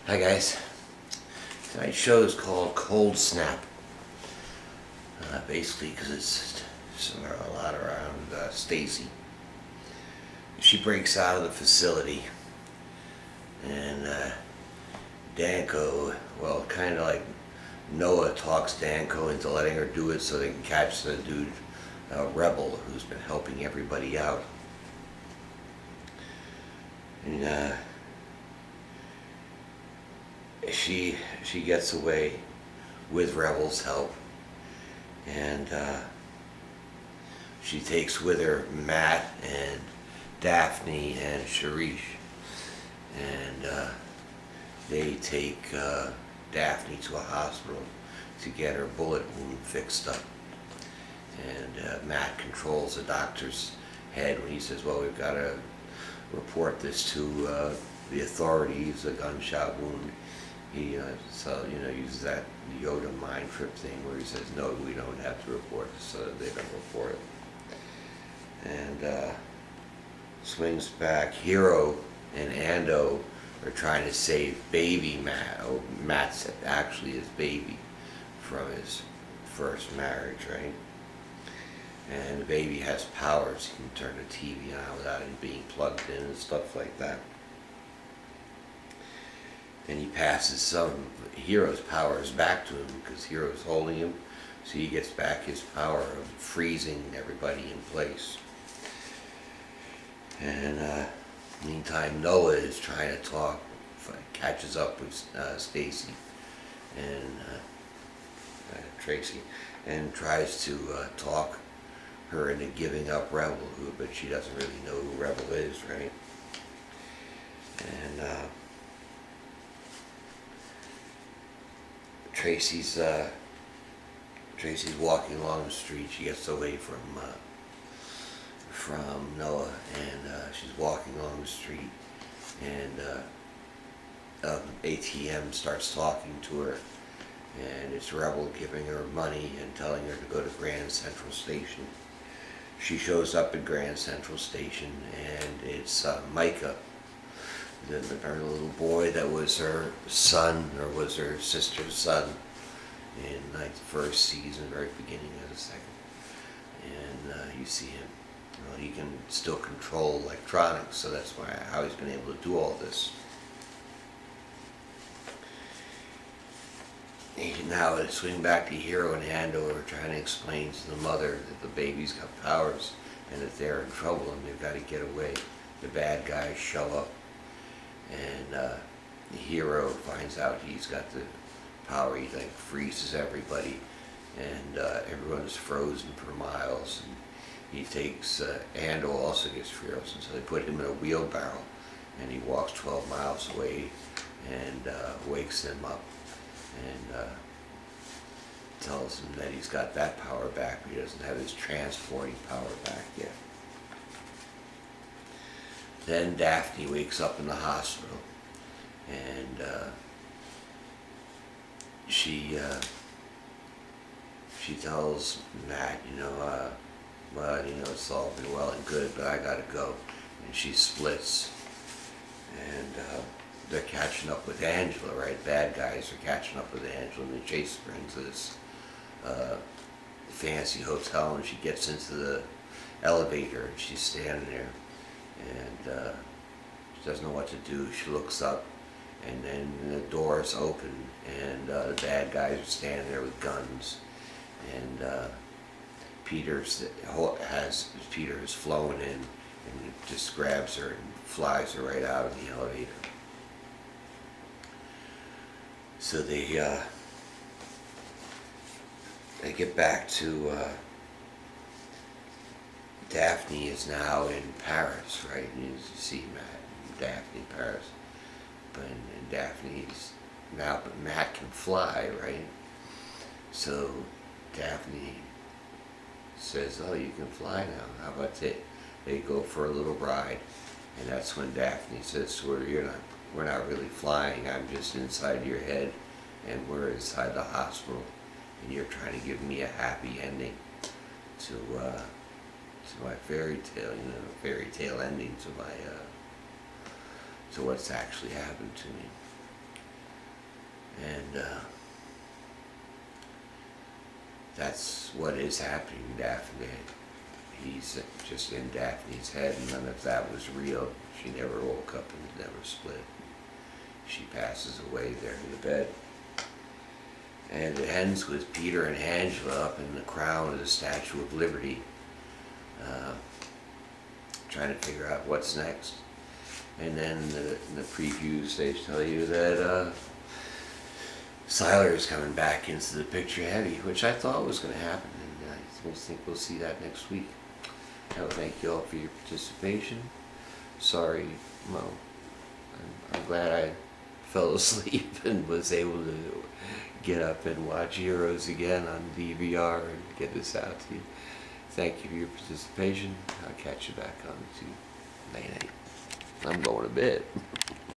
Hi guys. Tonight's show is called Cold Snap. Basically, because it's a lot around Stacy. She breaks out of the facility, and Danko, well, kind of like Noah talks Danko into letting her do it so they can catch the dude, Rebel, who's been helping everybody out. And she gets away with Rebel's help, and she takes with her Matt and Daphne and Sharish, and they take Daphne to a hospital to get her bullet wound fixed up. And Matt controls the doctor's head when he says, well, we've got to report this to the authorities, a gunshot wound. He uses that Yoda mind trip thing where he says, no, we don't have to report this, so they don't report it. And swings back. Hero and Ando are trying to save baby Matt. Oh, Matt's actually his baby from his first marriage, right? And the baby has powers. He can turn the TV on without it being plugged in and stuff like that. And he passes some Hero's powers back to him because Hero's holding him, so he gets back his power of freezing everybody in place. And meantime, Noah is trying to talk, catches up with Stacy and Tracy, and tries to talk her into giving up Rebel, but she doesn't really know who Rebel is, right? And Tracy's walking along the street. She gets away from Noah, and she's walking along the street, and ATM starts talking to her, and it's Rebel giving her money and telling her to go to Grand Central Station. She shows up at Grand Central Station, and it's Micah, her little boy that was her son, or was her sister's son in like the first season, very beginning of the second. And you see him. He can still control electronics, so that's how he's been able to do all this. Now it's swing back to Hero and Ando trying to explain to the mother that the baby's got powers and that they're in trouble and they've got to get away. The bad guys show up, and the Hero finds out he's got the power. He freezes everybody, and everyone's frozen for miles. And he takes Ando also gets frozen, so they put him in a wheelbarrow, and he walks 12 miles away and wakes them up and tells him that he's got that power back, but he doesn't have his transporting power back yet. Then Daphne wakes up in the hospital, and she tells Matt, well, it's all been well and good, but I gotta go. And she splits, and they're catching up with Angela, right? Bad guys are catching up with Angela, and they chase her into this fancy hotel, and she gets into the elevator, and she's standing there, and she doesn't know what to do. She looks up, and then the doors open, and the bad guys are standing there with guns, and Peter has flown in and just grabs her and flies her right out of the elevator. So they get back to Daphne is now in Paris, right? And you see Daphne in Paris, but and Daphne's now, but Matt can fly, right? So Daphne says, "Oh, you can fly now. How about they go for a little ride?" And that's when Daphne says to her, we're not really flying. I'm just inside your head, and we're inside the hospital, and you're trying to give me a happy ending to my fairy tale, fairy tale ending to my to what's actually happened to me. And that's what is happening to Daphne. He's just in Daphne's head, and none of that was real. She never woke up and never split. She passes away there in the bed. And it ends with Peter and Angela up in the crown of the Statue of Liberty, trying to figure out what's next. And then in the previews they tell you that Siler is coming back into the picture heavy, which I thought was going to happen, and I think we'll see that next week. I would thank you all for your participation. Sorry, Mo. I'm glad I fell asleep and was able to get up and watch Heroes again on DVR and get this out to you. Thank you for your participation. I'll catch you back on to night. I'm going to bed.